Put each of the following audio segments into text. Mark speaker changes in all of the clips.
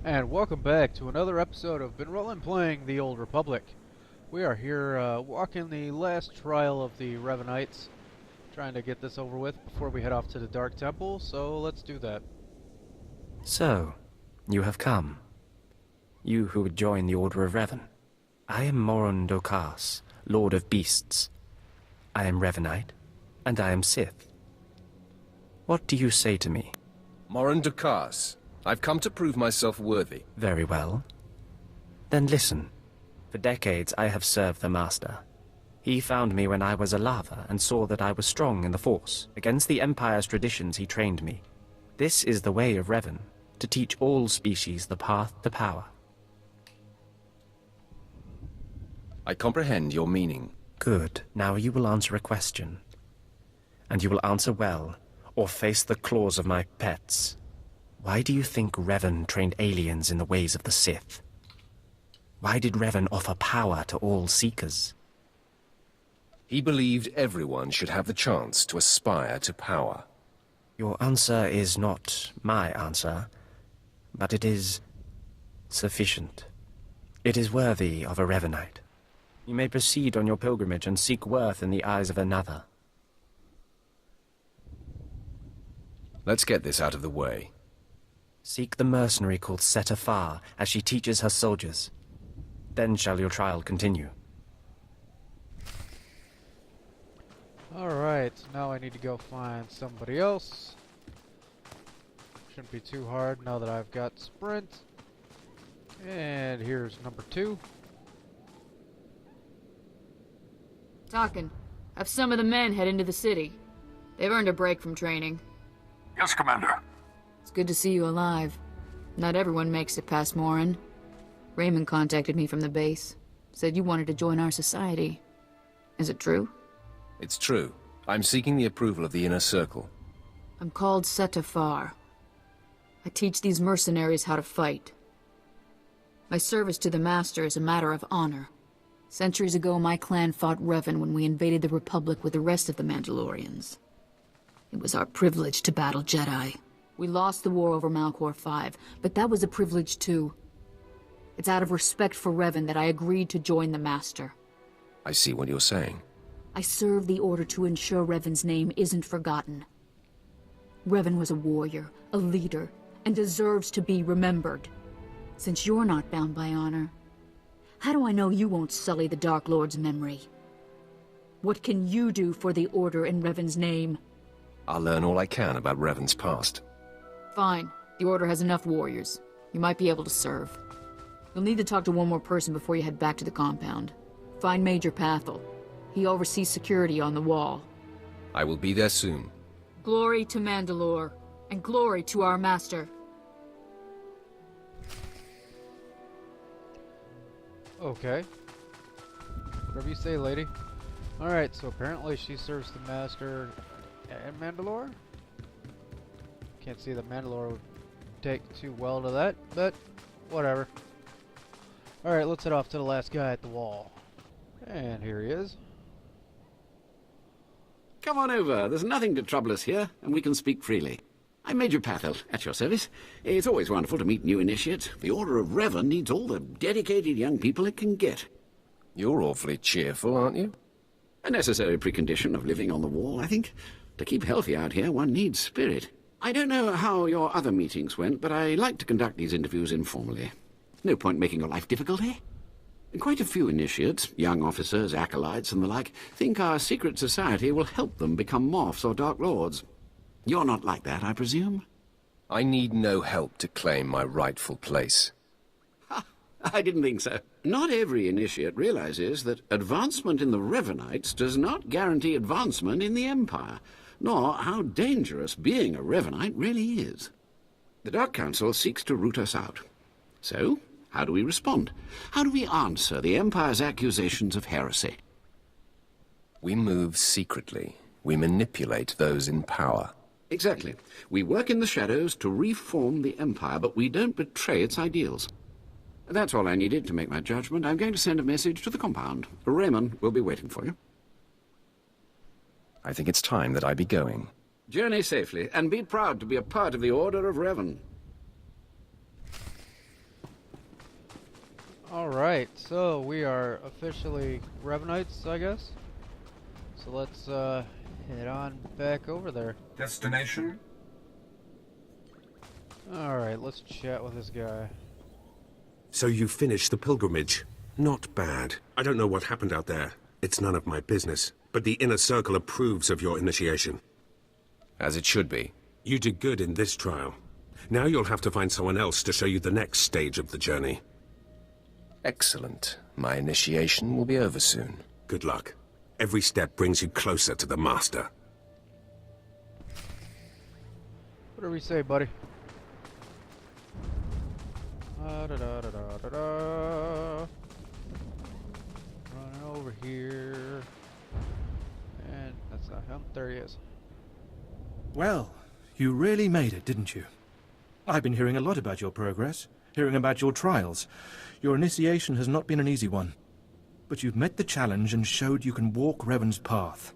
Speaker 1: And welcome back to another episode of Been Rollin' playing the Old Republic. We are here walking the last trial of the Revanites, trying to get this over with before we head off to the Dark Temple, so let's do that.
Speaker 2: So, you have come. You who would join the Order of Revan. I am Moron Dokas, Lord of Beasts. I am Revanite, and I am Sith. What do you say to me?
Speaker 3: Moron Dokas. I've come to prove myself worthy.
Speaker 2: Very well. Then listen. For decades I have served the Master. He found me when I was a lava and saw that I was strong in the Force. Against the Empire's traditions he trained me. This is the way of Revan, to teach all species the path to power.
Speaker 3: I comprehend your meaning.
Speaker 2: Good. Now you will answer a question. And you will answer well, or face the claws of my pets. Why do you think Revan trained aliens in the ways of the Sith? Why did Revan offer power to all seekers?
Speaker 3: He believed everyone should have the chance to aspire to power.
Speaker 2: Your answer is not my answer, but it is sufficient. It is worthy of a Revanite. You may proceed on your pilgrimage and seek worth in the eyes of another.
Speaker 3: Let's get this out of the way.
Speaker 2: Seek the mercenary called Setafar as she teaches her soldiers. Then shall your trial continue.
Speaker 1: Alright, now I need to go find somebody else. Shouldn't be too hard now that I've got Sprint. And here's number 2.
Speaker 4: Talking. Have some of the men head into the city. They've earned a break from training.
Speaker 5: Yes, Commander.
Speaker 4: It's good to see you alive. Not everyone makes it past Morin. Raymond contacted me from the base. Said you wanted to join our society. Is it true?
Speaker 3: It's true. I'm seeking the approval of the Inner Circle.
Speaker 4: I'm called Setafar. I teach these mercenaries how to fight. My service to the Master is a matter of honor. Centuries ago, my clan fought Revan when we invaded the Republic with the rest of the Mandalorians. It was our privilege to battle Jedi. We lost the war over Malchor 5, but that was a privilege too. It's out of respect for Revan that I agreed to join the Master.
Speaker 3: I see what you're saying.
Speaker 4: I serve the Order to ensure Revan's name isn't forgotten. Revan was a warrior, a leader, and deserves to be remembered. Since you're not bound by honor, how do I know you won't sully the Dark Lord's memory? What can you do for the Order in Revan's name?
Speaker 3: I'll learn all I can about Revan's past.
Speaker 4: Fine. The Order has enough warriors. You might be able to serve. You'll need to talk to one more person before you head back to the compound. Find Major Pathel. He oversees security on the wall.
Speaker 3: I will be there soon.
Speaker 4: Glory to Mandalore, and glory to our Master.
Speaker 1: Okay. Whatever you say, lady. Alright, so apparently she serves the Master and Mandalore? Can't see that Mandalore would take too well to that, but whatever. Alright, let's head off to the last guy at the wall. And here he is.
Speaker 5: Come on over. There's nothing to trouble us here, and we can speak freely. I'm Major Pathel, at your service. It's always wonderful to meet new initiates. The Order of Revan needs all the dedicated young people it can get.
Speaker 3: You're awfully cheerful, aren't you?
Speaker 5: A necessary precondition of living on the wall, I think. To keep healthy out here, one needs spirit. I don't know how your other meetings went, but I like to conduct these interviews informally. No point making your life difficult, eh? Quite a few initiates, young officers, acolytes, and the like, think our secret society will help them become Morphs or Dark Lords. You're not like that, I presume?
Speaker 3: I need no help to claim my rightful place.
Speaker 5: Ha! I didn't think so. Not every initiate realizes that advancement in the Revanites does not guarantee advancement in the Empire, nor how dangerous being a Revanite really is. The Dark Council seeks to root us out. So, how do we respond? How do we answer the Empire's accusations of heresy?
Speaker 3: We move secretly. We manipulate those in power.
Speaker 5: Exactly. We work in the shadows to reform the Empire, but we don't betray its ideals. That's all I needed to make my judgment. I'm going to send a message to the compound. Raymond will be waiting for you.
Speaker 3: I think it's time that I be going.
Speaker 5: Journey safely, and be proud to be a part of the Order of Revan.
Speaker 1: Alright, so we are officially Revanites, I guess. So let's head on back over there.
Speaker 6: Destination?
Speaker 1: Alright, let's chat with this guy.
Speaker 7: So you finished the pilgrimage. Not bad. I don't know what happened out there. It's none of my business. But the Inner Circle approves of your initiation.
Speaker 3: As it should be.
Speaker 7: You did good in this trial. Now you'll have to find someone else to show you the next stage of the journey.
Speaker 3: Excellent. My initiation will be over soon.
Speaker 7: Good luck. Every step brings you closer to the Master.
Speaker 1: What do we say, buddy? Da-da-da-da-da-da. Running over here. And that's not him. There he is.
Speaker 8: Well, you really made it, didn't you? I've been hearing a lot about your progress, hearing about your trials. Your initiation has not been an easy one. But you've met the challenge and showed you can walk Revan's path.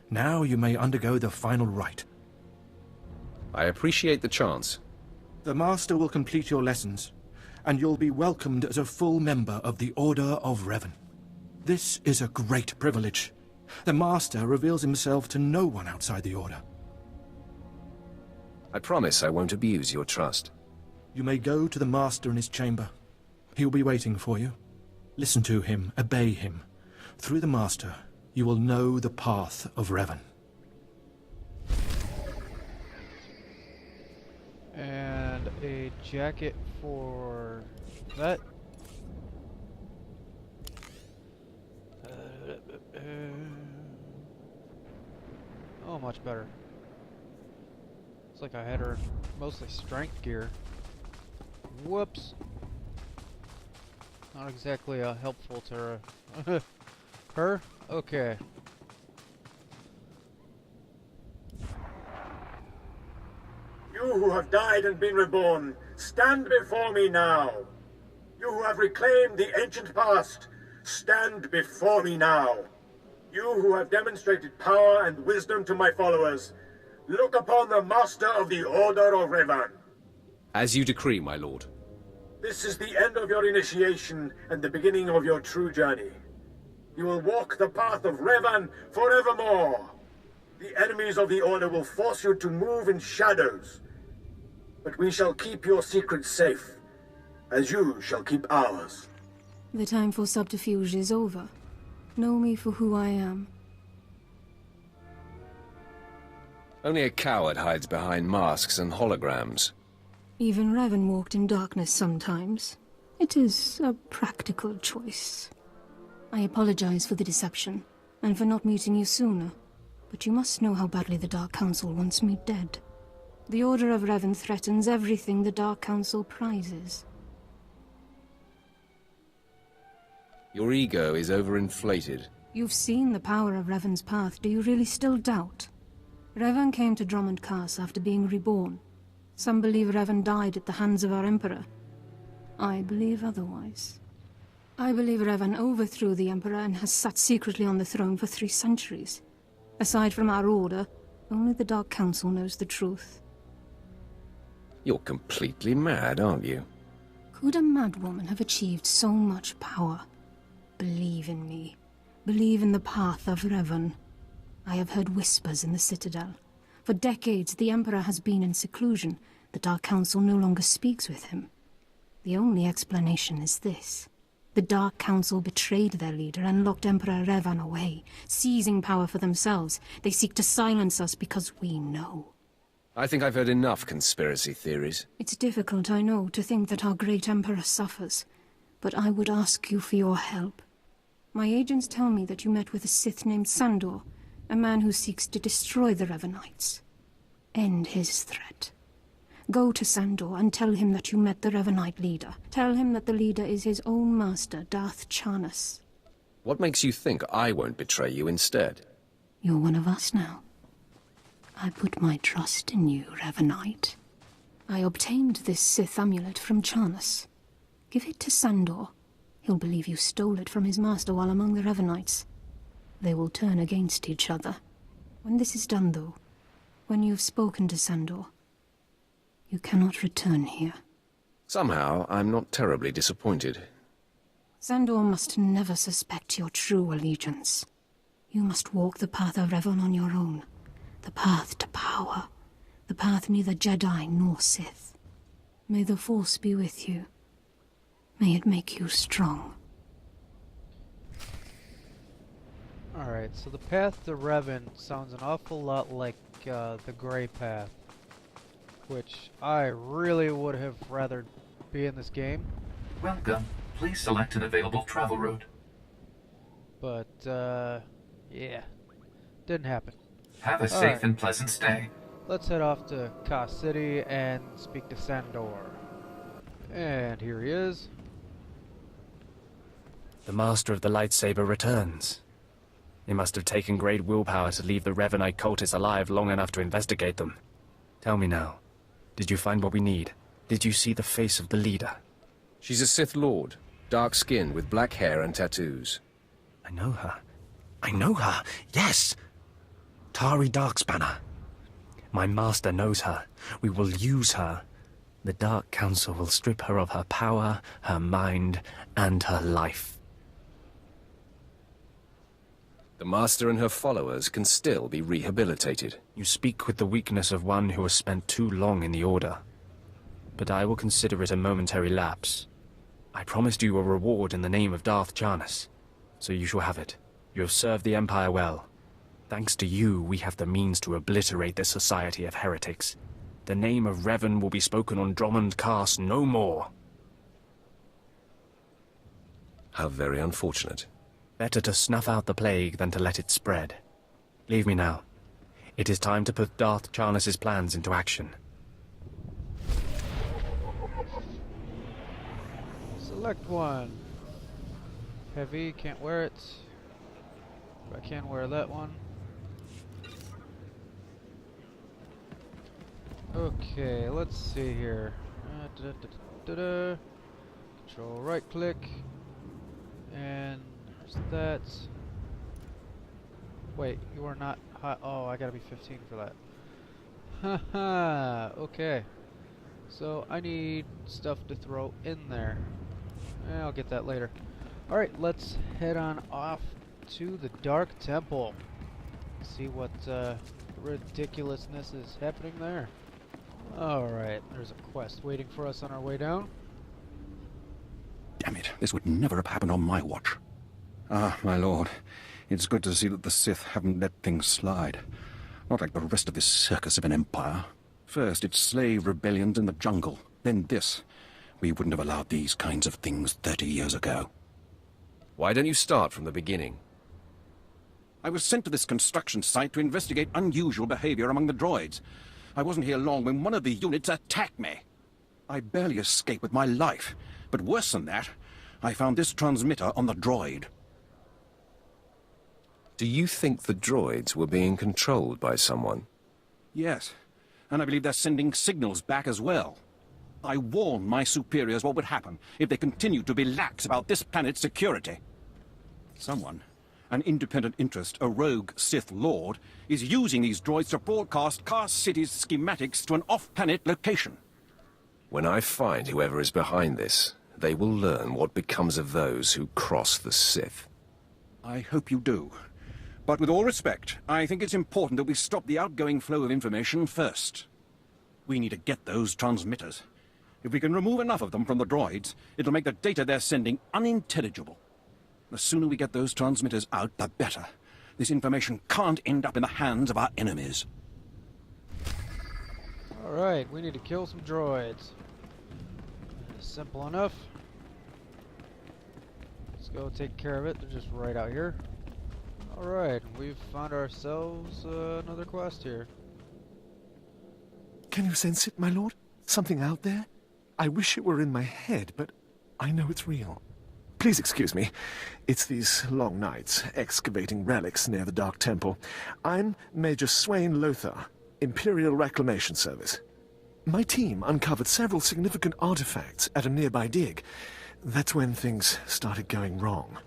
Speaker 8: Now you may undergo the final rite.
Speaker 3: I appreciate the chance.
Speaker 8: The Master will complete your lessons, and you'll be welcomed as a full member of the Order of Revan. This is a great privilege. The Master reveals himself to no one outside the Order.
Speaker 3: I promise I won't abuse your trust.
Speaker 8: You may go to the Master in his chamber. He'll be waiting for you. Listen to him, obey him. Through the Master, you will know the path of Revan.
Speaker 1: And a jacket for that. Oh, much better. It's like I had her mostly strength gear. Whoops. Not exactly helpful to her. Her? Okay.
Speaker 9: You who have died and been reborn, stand before me now. You who have reclaimed the ancient past, stand before me now. You who have demonstrated power and wisdom to my followers, look upon the Master of the Order of Revan.
Speaker 3: As you decree, my lord.
Speaker 9: This is the end of your initiation and the beginning of your true journey. You will walk the path of Revan forevermore. The enemies of the Order will force you to move in shadows. But we shall keep your secrets safe, as you shall keep ours.
Speaker 10: The time for subterfuge is over. Know me for who I am.
Speaker 3: Only a coward hides behind masks and holograms.
Speaker 10: Even Revan walked in darkness sometimes. It is a practical choice. I apologize for the deception, and for not meeting you sooner. But you must know how badly the Dark Council wants me dead. The Order of Revan threatens everything the Dark Council prizes.
Speaker 3: Your ego is overinflated.
Speaker 10: You've seen the power of Revan's path. Do you really still doubt? Revan came to Drummond Cass after being reborn. Some believe Revan died at the hands of our Emperor. I believe otherwise. I believe Revan overthrew the Emperor and has sat secretly on the throne for 3 centuries. Aside from our Order, only the Dark Council knows the truth.
Speaker 3: You're completely mad, aren't you?
Speaker 10: Could a madwoman have achieved so much power? Believe in me. Believe in the path of Revan. I have heard whispers in the Citadel. For decades, the Emperor has been in seclusion. The Dark Council no longer speaks with him. The only explanation is this. The Dark Council betrayed their leader and locked Emperor Revan away, seizing power for themselves. They seek to silence us because we know.
Speaker 3: I think I've heard enough conspiracy theories.
Speaker 10: It's difficult, I know, to think that our great Emperor suffers. But I would ask you for your help. My agents tell me that you met with a Sith named Sandor, a man who seeks to destroy the Revanites. End his threat. Go to Sandor and tell him that you met the Revanite leader. Tell him that the leader is his own master, Darth Charnas.
Speaker 3: What makes you think I won't betray you instead?
Speaker 10: You're one of us now. I put my trust in you, Revanite. I obtained this Sith amulet from Charnas. Give it to Sandor. He'll believe you stole it from his master while among the Revanites. They will turn against each other. When this is done, though, when you've spoken to Sandor, you cannot return here.
Speaker 3: Somehow, I'm not terribly disappointed.
Speaker 10: Sandor must never suspect your true allegiance. You must walk the path of Revan on your own. The path to power. The path neither Jedi nor Sith. May the Force be with you. May it make you strong.
Speaker 1: Alright, so the path to Revan sounds an awful lot like the Grey Path, which I really would have rather be in this game.
Speaker 6: Welcome. Please select an available travel route.
Speaker 1: But, yeah, didn't happen.
Speaker 6: Have a safe and pleasant stay.
Speaker 1: Let's head off to Ka City and speak to Sandor. And here he is.
Speaker 2: The Master of the Lightsaber returns. It must have taken great willpower to leave the Revanite cultists alive long enough to investigate them. Tell me now, did you find what we need? Did you see the face of the leader?
Speaker 3: She's a Sith Lord, dark-skinned with black hair and tattoos.
Speaker 2: I know her. I know her, yes! Tari Darkspanner. My master knows her. We will use her. The Dark Council will strip her of her power, her mind, and her life.
Speaker 3: The Master and her followers can still be rehabilitated.
Speaker 2: You speak with the weakness of one who has spent too long in the Order. But I will consider it a momentary lapse. I promised you a reward in the name of Darth Jarnus, so you shall have it. You have served the Empire well. Thanks to you, we have the means to obliterate this society of heretics. The name of Revan will be spoken on Drummond Cast no more.
Speaker 3: How very unfortunate.
Speaker 2: Better to snuff out the plague than to let it spread. Leave me now. It is time to put Darth Jarnus' plans into action.
Speaker 1: Select one. Heavy, can't wear it. But I can wear that one. Okay, let's see here. Control right click. And there's that. Wait, you are not high. Oh, I gotta be 15 for that. Haha, okay. So I need stuff to throw in there. I'll get that later. Alright, let's head on off to the Dark Temple. See what ridiculousness is happening there. Alright, there's a quest waiting for us on our way down.
Speaker 11: Damn it, this would never have happened on my watch. Ah, my lord, it's good to see that the Sith haven't let things slide. Not like the rest of this circus of an empire. First, it's slave rebellions in the jungle, then this. We wouldn't have allowed these kinds of things 30 years ago.
Speaker 3: Why don't you start from the beginning?
Speaker 11: I was sent to this construction site to investigate unusual behavior among the droids. I wasn't here long when one of the units attacked me. I barely escaped with my life, but worse than that, I found this transmitter on the droid.
Speaker 3: Do you think the droids were being controlled by someone?
Speaker 11: Yes, and I believe they're sending signals back as well. I warned my superiors what would happen if they continued to be lax about this planet's security. Someone, an independent interest, a rogue Sith Lord, is using these droids to broadcast Ka City's schematics to an off-planet location.
Speaker 3: When I find whoever is behind this, they will learn what becomes of those who cross the Sith.
Speaker 11: I hope you do. But with all respect, I think it's important that we stop the outgoing flow of information first. We need to get those transmitters. If we can remove enough of them from the droids, it'll make the data they're sending unintelligible. The sooner we get those transmitters out, the better. This information can't end up in the hands of our enemies.
Speaker 1: Alright, we need to kill some droids. Simple enough. Let's go take care of it. They're just right out here. Alright, we've found ourselves another quest here.
Speaker 12: Can you sense it, my lord? Something out there? I wish it were in my head, but I know it's real. Please excuse me. It's these long nights, excavating relics near the Dark Temple. I'm Major Swain Lothar, Imperial Reclamation Service. My team uncovered several significant artifacts at a nearby dig. That's when things started going wrong.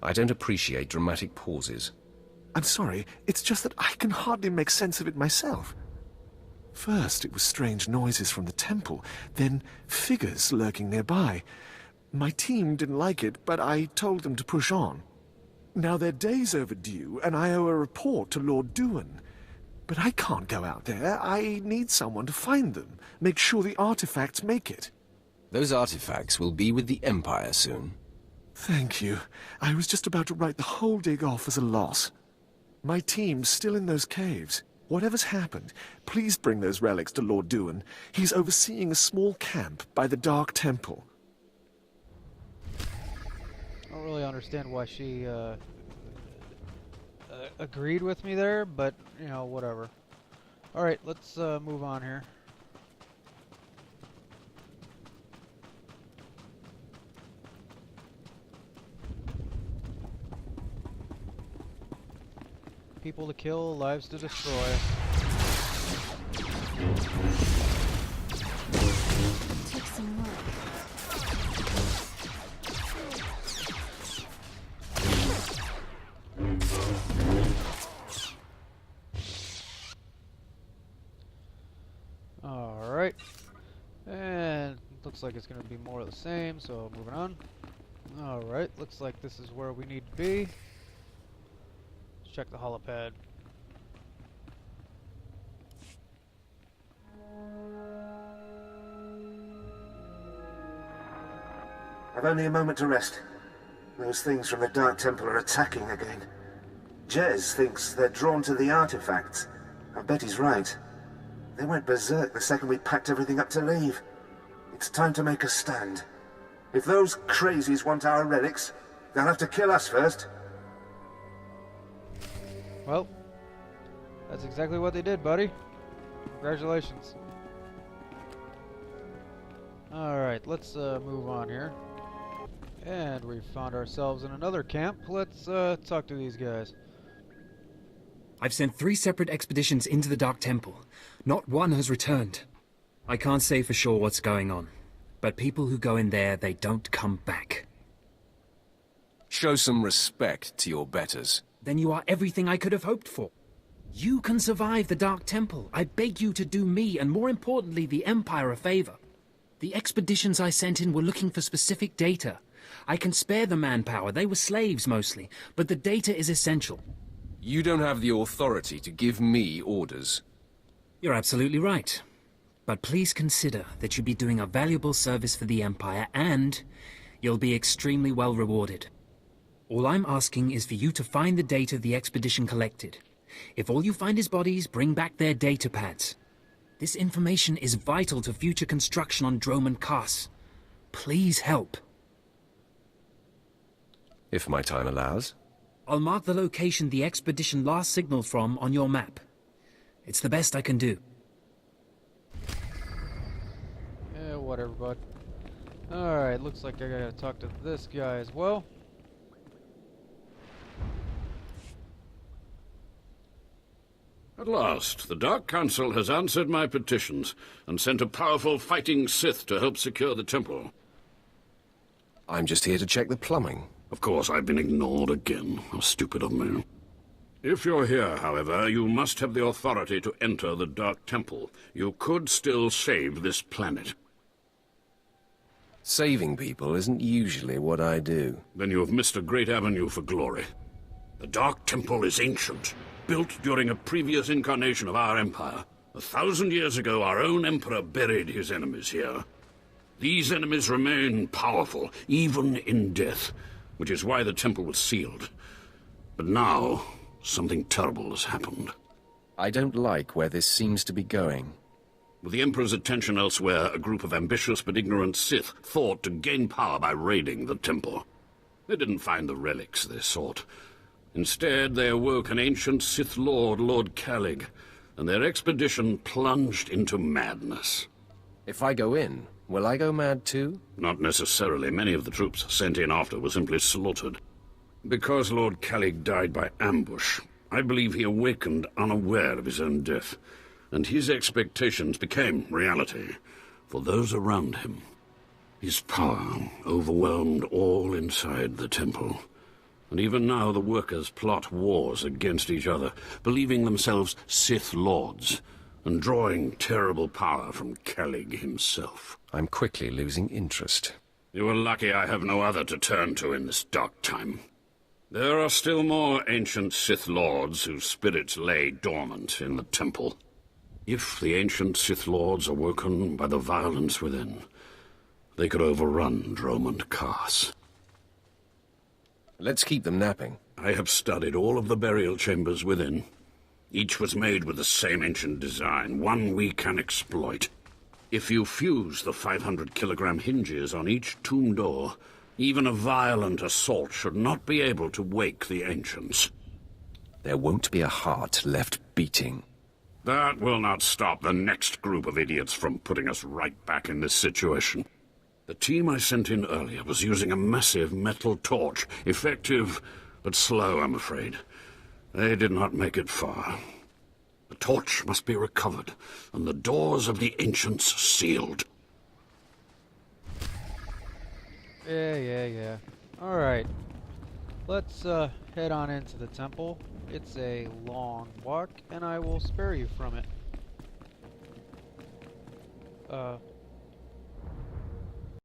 Speaker 3: I don't appreciate dramatic pauses.
Speaker 12: I'm sorry, it's just that I can hardly make sense of it myself. First, it was strange noises from the temple, then figures lurking nearby. My team didn't like it, but I told them to push on. Now their day's overdue, and I owe a report to Lord Duan. But I can't go out there. I need someone to find them, make sure the artifacts make it.
Speaker 3: Those artifacts will be with the Empire soon.
Speaker 12: Thank you. I was just about to write the whole dig off as a loss. My team's still in those caves. Whatever's happened, please bring those relics to Lord Duan. He's overseeing a small camp by the Dark Temple.
Speaker 1: I don't really understand why she agreed with me there, but, you know, whatever. Alright, let's move on here. People to kill, lives to destroy.
Speaker 10: Take some work.
Speaker 1: Alright. And looks like it's going to be more of the same, so moving on. Alright, looks like this is where we need to be. Let's check the holopad.
Speaker 13: I've only a moment to rest. Those things from the Dark Temple are attacking again. Jez thinks they're drawn to the artifacts. I bet he's right. They went berserk the second we packed everything up to leave. It's time to make a stand. If those crazies want our relics, they'll have to kill us first.
Speaker 1: Well, that's exactly what they did, buddy. Congratulations. Alright, let's move on here. And we found ourselves in another camp. Let's talk to these guys.
Speaker 14: I've sent 3 separate expeditions into the Dark Temple. Not one has returned. I can't say for sure what's going on, but people who go in there, they don't come back.
Speaker 3: Show some respect to your betters.
Speaker 14: Then you are everything I could have hoped for. You can survive the Dark Temple. I beg you to do me, and more importantly, the Empire a favor. The expeditions I sent in were looking for specific data. I can spare the manpower, they were slaves mostly, but the data is essential.
Speaker 3: You don't have the authority to give me orders.
Speaker 14: You're absolutely right. But please consider that you'll be doing a valuable service for the Empire, and you'll be extremely well rewarded. All I'm asking is for you to find the data the expedition collected. If all you find is bodies, bring back their data pads. This information is vital to future construction on Droman Kaas. Please help.
Speaker 3: If my time allows.
Speaker 14: I'll mark the location the expedition last signaled from on your map. It's the best I can do.
Speaker 1: Yeah, whatever, bud. Alright, looks like I gotta talk to this guy as well.
Speaker 5: At last, the Dark Council has answered my petitions and sent a powerful fighting Sith to help secure the temple.
Speaker 3: I'm just here to check the plumbing.
Speaker 5: Of course, I've been ignored again. How stupid of me. If you're here, however, you must have the authority to enter the Dark Temple. You could still save this planet.
Speaker 3: Saving people isn't usually what I do.
Speaker 5: Then you have missed a great avenue for glory. The Dark Temple is ancient, built during a previous incarnation of our empire. 1,000 years ago, our own emperor buried his enemies here. These enemies remain powerful, even in death, which is why the temple was sealed. But now, something terrible has happened.
Speaker 3: I don't like where this seems to be going.
Speaker 5: With the Emperor's attention elsewhere, a group of ambitious but ignorant Sith thought to gain power by raiding the temple. They didn't find the relics they sought. Instead, they awoke an ancient Sith Lord, Lord Calig, and their expedition plunged into madness.
Speaker 3: If I go in, will I go mad too?
Speaker 5: Not necessarily. Many of the troops sent in after were simply slaughtered. Because Lord Calig died by ambush, I believe he awakened unaware of his own death, and his expectations became reality for those around him. His power overwhelmed all inside the temple. And even now the workers plot wars against each other, believing themselves Sith Lords, and drawing terrible power from Calig himself.
Speaker 3: I'm quickly losing interest.
Speaker 5: You are lucky I have no other to turn to in this dark time. There are still more ancient Sith Lords whose spirits lay dormant in the temple. If the ancient Sith Lords are woken by the violence within, they could overrun Dromund Kaas.
Speaker 3: Let's keep them napping.
Speaker 5: I have studied all of the burial chambers within. Each was made with the same ancient design, one we can exploit. If you fuse the 500-kilogram hinges on each tomb door, even a violent assault should not be able to wake the ancients.
Speaker 3: There won't be a heart left beating.
Speaker 5: That will not stop the next group of idiots from putting us right back in this situation. The team I sent in earlier was using a massive metal torch. Effective, but slow, I'm afraid. They did not make it far. The torch must be recovered, and the doors of the ancients sealed.
Speaker 1: Yeah. Alright. Let's head on into the temple. It's a long walk, and I will spare you from it.